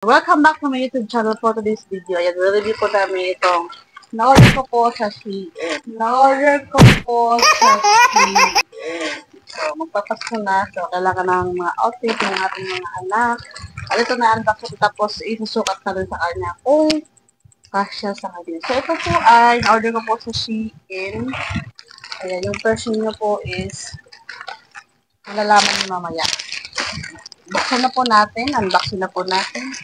Welcome back to my YouTube channel for today's video. Ayan, review po namin itong na-order ko po sa Shein. Na-order ko po sa Shein. So, magpapasko na. So, kailangan ng mga outfit ng ating mga anak. At ito na-unbox ko tapos isusukat na rin sa kanya kung kasya sa kanya. So, ito po ay na-order ko po sa Shein. Ayan, yung version niya po is malalaman niyo mamaya. Buksan na po natin. Unboxing na po natin.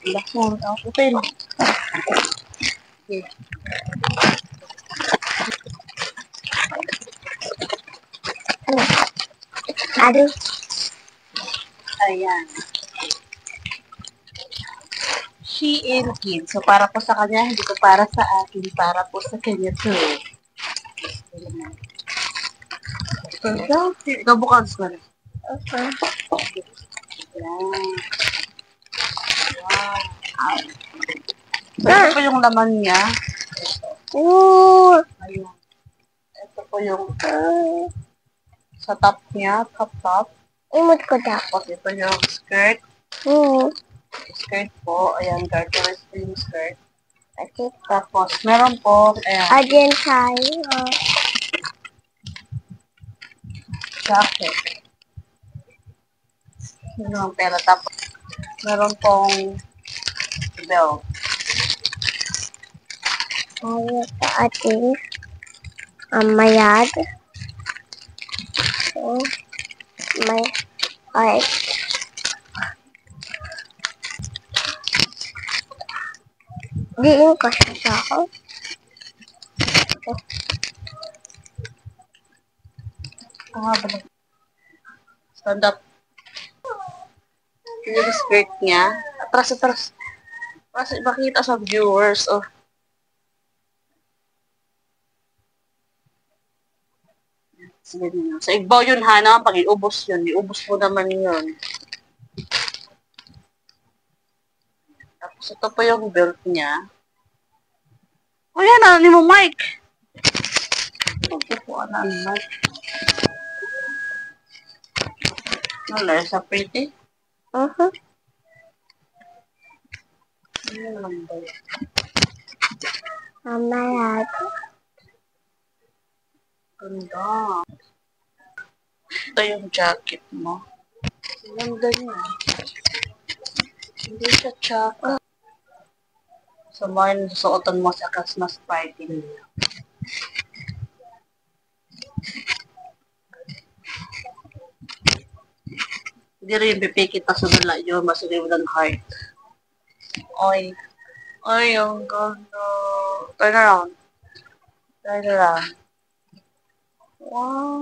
Unboxing na po. Okay. Okay. Aduh. Ayan. Shein Kids. So, para po sa kanya, hindi ko para sa akin. Para po sa kanya to. So, gabukan ko na. Okay. Ayan. Wow. So, ito po yung laman niya. Ayun. Ito po yung sa top niya. Top. Imut ko daw. Tapos, ito yung skirt. Skirt po. Ayan, garterized po yung skirt. Okay. Tapos, meron po, ayan, Again tayo. jacket. Yun ang pera. Tapos, meron pong belt. Tayo sa ating mayad. So, may art. Diin ko siya sa ako. Stand up. Yung skirt niya. Atras. Kasi makita sa viewers. Oh. Sige na. Sa igbaw yun, Hana. Pag iubos yun, iubos mo naman yun. Tapos ito po yung belt niya. O yan, ano mo, Mike? Pagkukuha na ang Mike. Wala, sa pretty. Ano lang ba yun? Mayad. Ganda. Ito yung jacket mo. Ganda niya. Hindi siya tsaka. So, mga susuotan mo sa Christmas party nila. Hindi rin pipikit pa sa dala yun. Masigaw ng heart. Oy. Oy, yung ganda. Turn around. Wow.